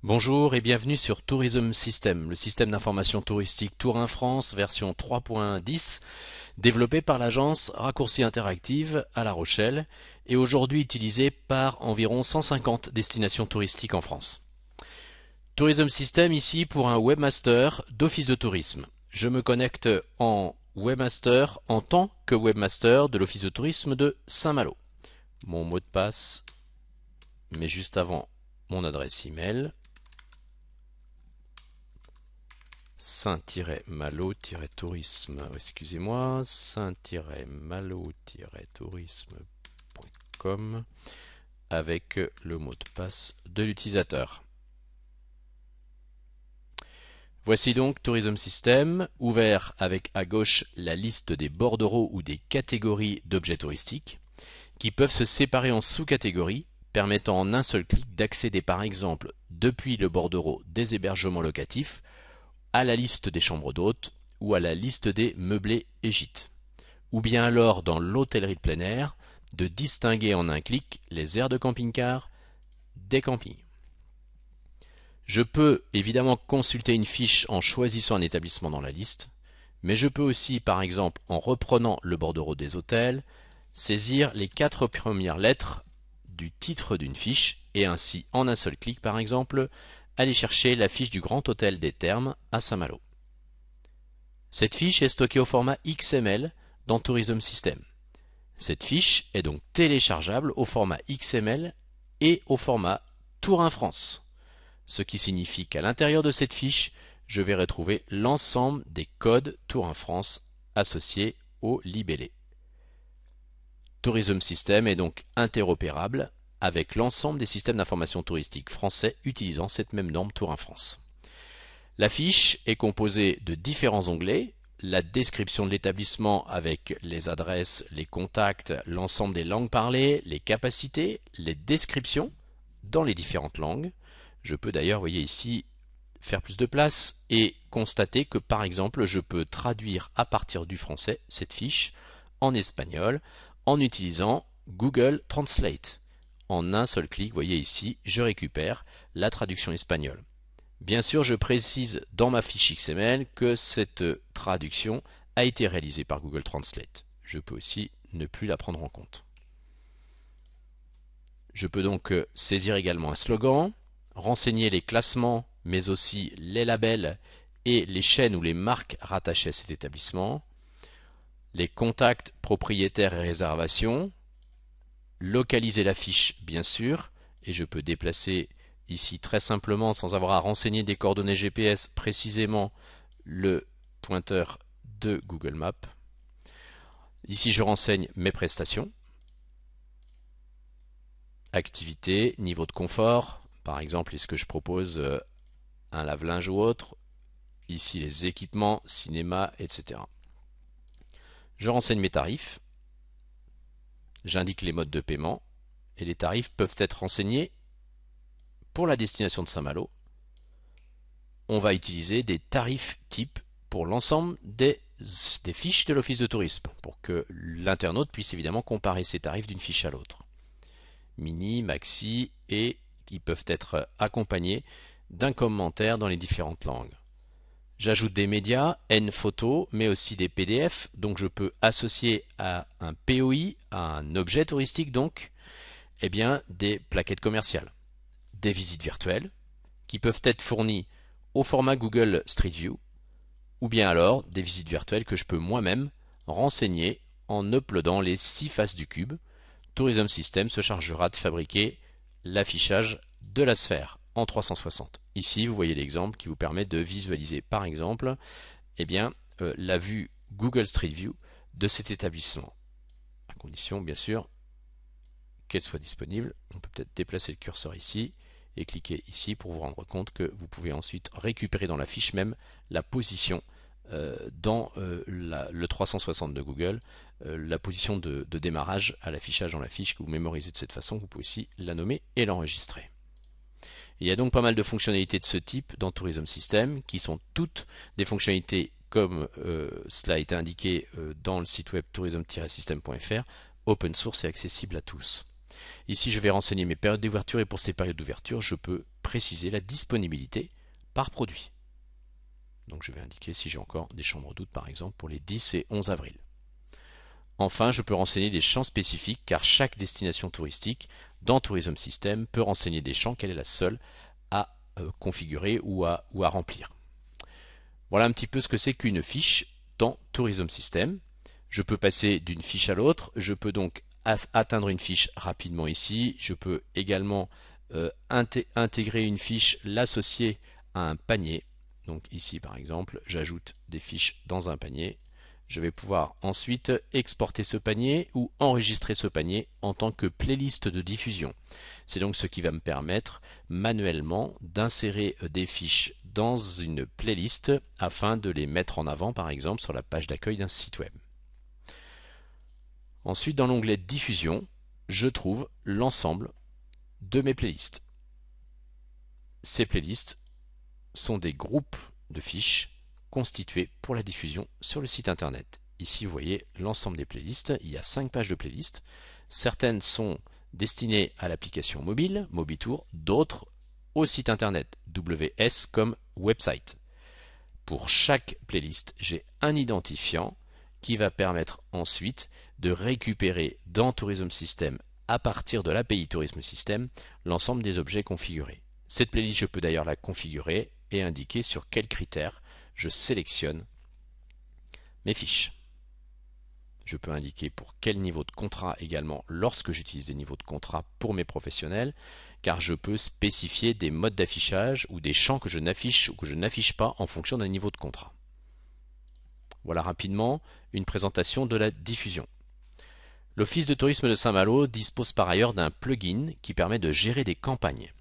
Bonjour et bienvenue sur Tourism System, le système d'information touristique Tourin France version 3.10, développé par l'agence Raccourci Interactive à La Rochelle et aujourd'hui utilisé par environ 150 destinations touristiques en France. Tourism System ici pour un webmaster d'office de tourisme. Je me connecte en webmaster en tant que webmaster de l'office de tourisme de Saint-Malo. Mon mot de passe, mais juste avant mon adresse email. Saint-malo-tourisme, excusez-moi, saint-malo-tourisme.com avec le mot de passe de l'utilisateur. Voici donc Tourism System, ouvert avec à gauche la liste des bordereaux ou des catégories d'objets touristiques, qui peuvent se séparer en sous-catégories, permettant en un seul clic d'accéder par exemple depuis le bordereau des hébergements locatifs à la liste des chambres d'hôtes ou à la liste des meublés et gîtes. Ou bien alors dans l'hôtellerie de plein air, de distinguer en un clic les aires de camping-car des campings. Je peux évidemment consulter une fiche en choisissant un établissement dans la liste, mais je peux aussi, par exemple, en reprenant le bordereau des hôtels, saisir les 4 premières lettres du titre d'une fiche et ainsi, en un seul clic par exemple, aller chercher la fiche du Grand Hôtel des Thermes à Saint-Malo. Cette fiche est stockée au format XML dans Tourism System. Cette fiche est donc téléchargeable au format XML et au format Tourin France, ce qui signifie qu'à l'intérieur de cette fiche, je vais retrouver l'ensemble des codes Tourin France associés au libellé. Tourism System est donc interopérable avec l'ensemble des systèmes d'information touristique français utilisant cette même norme Tourin France. La fiche est composée de différents onglets, la description de l'établissement avec les adresses, les contacts, l'ensemble des langues parlées, les capacités, les descriptions dans les différentes langues. Je peux d'ailleurs, voyez ici, faire plus de place et constater que par exemple je peux traduire à partir du français cette fiche en espagnol en utilisant Google Translate. En un seul clic, vous voyez ici, je récupère la traduction espagnole. Bien sûr, je précise dans ma fiche XML que cette traduction a été réalisée par Google Translate. Je peux aussi ne plus la prendre en compte. Je peux donc saisir également un slogan, renseigner les classements, mais aussi les labels et les chaînes ou les marques rattachées à cet établissement, les contacts, propriétaires et réservations, localiser la fiche bien sûr, et je peux déplacer ici très simplement sans avoir à renseigner des coordonnées GPS précisément le pointeur de Google Maps. Ici je renseigne mes prestations, activités, niveau de confort, par exemple est-ce que je propose un lave-linge ou autre, ici les équipements, cinéma, etc. Je renseigne mes tarifs, j'indique les modes de paiement et les tarifs peuvent être renseignés pour la destination de Saint-Malo. On va utiliser des tarifs types pour l'ensemble des fiches de l'office de tourisme pour que l'internaute puisse évidemment comparer ces tarifs d'une fiche à l'autre. Mini, maxi et qui peuvent être accompagnés d'un commentaire dans les différentes langues. J'ajoute des médias, N photos, mais aussi des PDF, donc je peux associer à un POI, à un objet touristique donc, eh bien, des plaquettes commerciales, des visites virtuelles, qui peuvent être fournies au format Google Street View, ou bien alors des visites virtuelles que je peux moi-même renseigner en uploadant les 6 faces du cube. Tourism System se chargera de fabriquer l'affichage de la sphère en 360. Ici, vous voyez l'exemple qui vous permet de visualiser, par exemple, eh bien, la vue Google Street View de cet établissement, à condition, bien sûr, qu'elle soit disponible. On peut peut-être déplacer le curseur ici et cliquer ici pour vous rendre compte que vous pouvez ensuite récupérer dans la fiche même la position dans le 360 de Google, la position de démarrage à l'affichage dans la fiche que vous mémorisez de cette façon. Vous pouvez aussi la nommer et l'enregistrer. Il y a donc pas mal de fonctionnalités de ce type dans Tourism System qui sont toutes des fonctionnalités comme cela a été indiqué dans le site web tourism-system.fr, open source et accessible à tous. Ici je vais renseigner mes périodes d'ouverture et pour ces périodes d'ouverture je peux préciser la disponibilité par produit. Donc je vais indiquer si j'ai encore des chambres d'hôtes par exemple pour les 10 et 11 avril. Enfin, je peux renseigner des champs spécifiques car chaque destination touristique dans Tourism System peut renseigner des champs qu'elle est la seule à configurer ou à remplir. Voilà un petit peu ce que c'est qu'une fiche dans Tourism System. Je peux passer d'une fiche à l'autre, je peux donc atteindre une fiche rapidement ici, je peux également intégrer une fiche, l'associer à un panier. Donc ici par exemple, j'ajoute des fiches dans un panier. Je vais pouvoir ensuite exporter ce panier ou enregistrer ce panier en tant que playlist de diffusion. C'est donc ce qui va me permettre manuellement d'insérer des fiches dans une playlist afin de les mettre en avant par exemple sur la page d'accueil d'un site web. Ensuite, dans l'onglet diffusion, je trouve l'ensemble de mes playlists. Ces playlists sont des groupes de fiches constitués pour la diffusion sur le site internet. Ici, vous voyez l'ensemble des playlists. Il y a 5 pages de playlists. Certaines sont destinées à l'application mobile, Mobitour, d'autres au site internet, WS comme website. Pour chaque playlist, j'ai un identifiant qui va permettre ensuite de récupérer dans Tourism System, à partir de l'API Tourism System, l'ensemble des objets configurés. Cette playlist, je peux d'ailleurs la configurer et indiquer sur quels critères je sélectionne mes fiches. Je peux indiquer pour quel niveau de contrat également lorsque j'utilise des niveaux de contrat pour mes professionnels, car je peux spécifier des modes d'affichage ou des champs que je n'affiche ou que je n'affiche pas en fonction d'un niveau de contrat. Voilà rapidement une présentation de la diffusion. L'Office de tourisme de Saint-Malo dispose par ailleurs d'un plugin qui permet de gérer des campagnes.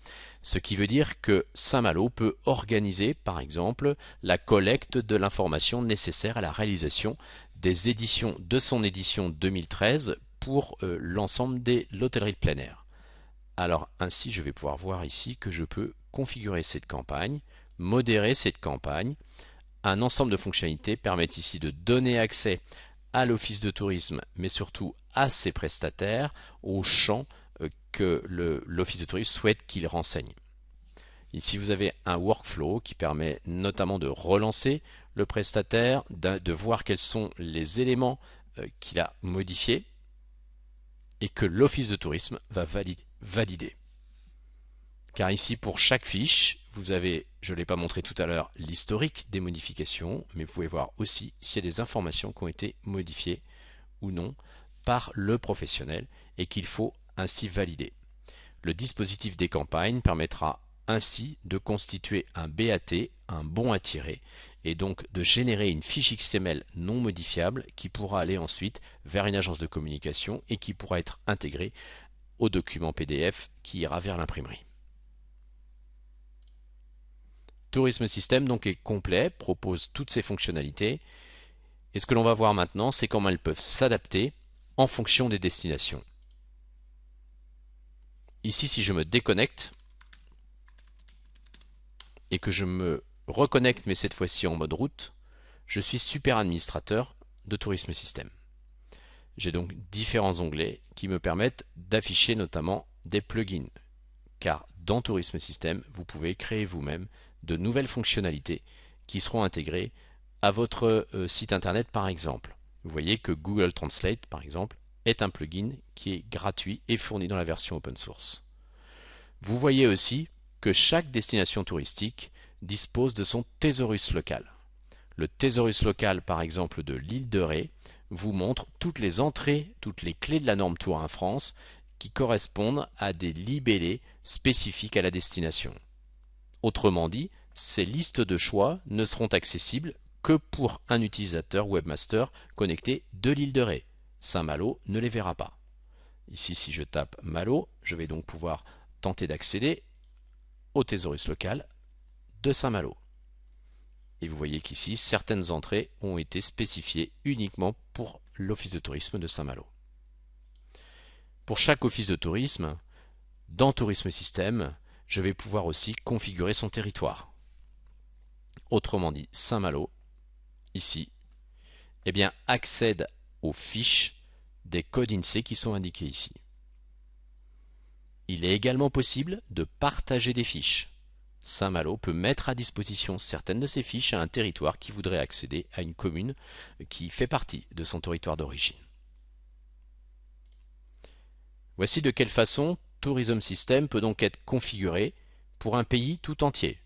Ce qui veut dire que Saint-Malo peut organiser, par exemple, la collecte de l'information nécessaire à la réalisation des éditions de son édition 2013 pour l'ensemble de l'hôtellerie de plein air. Alors ainsi, je vais pouvoir voir ici que je peux configurer cette campagne, modérer cette campagne. Un ensemble de fonctionnalités permettent ici de donner accès à l'office de tourisme, mais surtout à ses prestataires, aux champs que l'office de tourisme souhaite qu'il renseigne. Ici, vous avez un workflow qui permet notamment de relancer le prestataire, de voir quels sont les éléments qu'il a modifiés et que l'office de tourisme va valider. Car ici, pour chaque fiche, vous avez, je ne l'ai pas montré tout à l'heure, l'historique des modifications, mais vous pouvez voir aussi s'il y a des informations qui ont été modifiées ou non par le professionnel et qu'il faut ainsi valider. Le dispositif des campagnes permettra ainsi de constituer un BAT, un bon à tirer, et donc de générer une fiche XML non modifiable qui pourra aller ensuite vers une agence de communication et qui pourra être intégrée au document PDF qui ira vers l'imprimerie. Tourism System donc est complet, propose toutes ces fonctionnalités, et ce que l'on va voir maintenant, c'est comment elles peuvent s'adapter en fonction des destinations. Ici, si je me déconnecte et que je me reconnecte, mais cette fois-ci en mode route, je suis super administrateur de Tourism System. J'ai donc différents onglets qui me permettent d'afficher notamment des plugins, car dans Tourism System, vous pouvez créer vous-même de nouvelles fonctionnalités qui seront intégrées à votre site internet par exemple. Vous voyez que Google Translate par exemple est un plugin qui est gratuit et fourni dans la version open source. Vous voyez aussi que chaque destination touristique dispose de son thésaurus local. Le thésaurus local par exemple de l'île de Ré vous montre toutes les entrées, toutes les clés de la norme Tour 1 France qui correspondent à des libellés spécifiques à la destination. Autrement dit, ces listes de choix ne seront accessibles que pour un utilisateur webmaster connecté de l'île de Ré. Saint-Malo ne les verra pas. Ici, si je tape Malo, je vais donc pouvoir tenter d'accéder au thésaurus local de Saint-Malo. Et vous voyez qu'ici, certaines entrées ont été spécifiées uniquement pour l'office de tourisme de Saint-Malo. Pour chaque office de tourisme, dans Tourism System, je vais pouvoir aussi configurer son territoire. Autrement dit, Saint-Malo, ici, eh bien, accède aux fiches des codes INSEE qui sont indiqués ici. Il est également possible de partager des fiches. Saint-Malo peut mettre à disposition certaines de ses fiches à un territoire qui voudrait accéder à une commune qui fait partie de son territoire d'origine. Voici de quelle façon Tourism System peut donc être configuré pour un pays tout entier.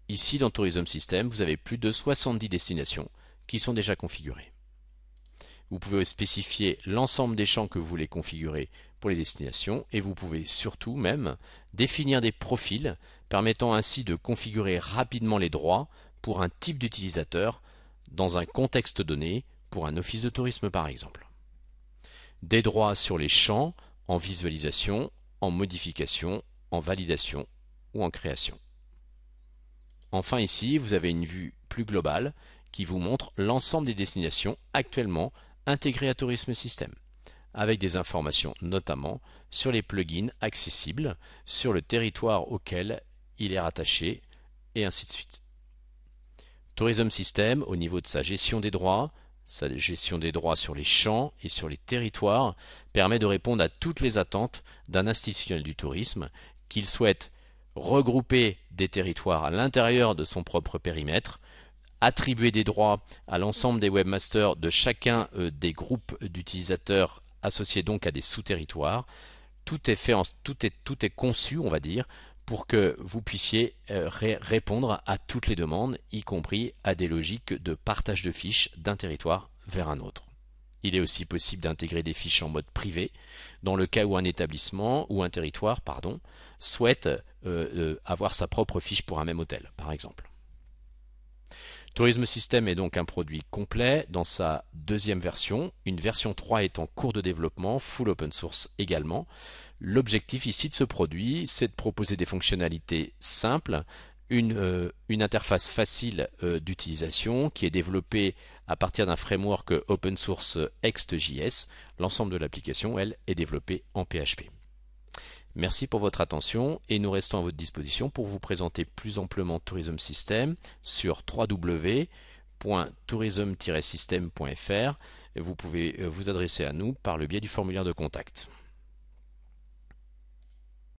Ici, dans Tourism System, vous avez plus de 70 destinations qui sont déjà configurées. Vous pouvez spécifier l'ensemble des champs que vous voulez configurer pour les destinations et vous pouvez surtout même définir des profils permettant ainsi de configurer rapidement les droits pour un type d'utilisateur dans un contexte donné, pour un office de tourisme par exemple. Des droits sur les champs en visualisation, en modification, en validation ou en création. Enfin ici, vous avez une vue plus globale qui vous montre l'ensemble des destinations actuellement intégrées à Tourism System, avec des informations notamment sur les plugins accessibles, sur le territoire auquel il est rattaché, et ainsi de suite. Tourism System, au niveau de sa gestion des droits sur les champs et sur les territoires, permet de répondre à toutes les attentes d'un institutionnel du tourisme, qu'il souhaite regrouper des territoires à l'intérieur de son propre périmètre, attribuer des droits à l'ensemble des webmasters de chacun des groupes d'utilisateurs associés donc à des sous-territoires. Tout est conçu, on va dire, pour que vous puissiez répondre à toutes les demandes, y compris à des logiques de partage de fiches d'un territoire vers un autre. Il est aussi possible d'intégrer des fiches en mode privé dans le cas où un établissement ou un territoire souhaite avoir sa propre fiche pour un même hôtel, par exemple. Tourism System est donc un produit complet dans sa deuxième version. Une version 3 est en cours de développement, full open source également. L'objectif ici de ce produit, c'est de proposer des fonctionnalités simples, une interface facile d'utilisation qui est développée à partir d'un framework open source Ext.js. L'ensemble de l'application, elle, est développée en PHP. Merci pour votre attention et nous restons à votre disposition pour vous présenter plus amplement Tourism System sur www.tourism-system.fr. Vous pouvez vous adresser à nous par le biais du formulaire de contact.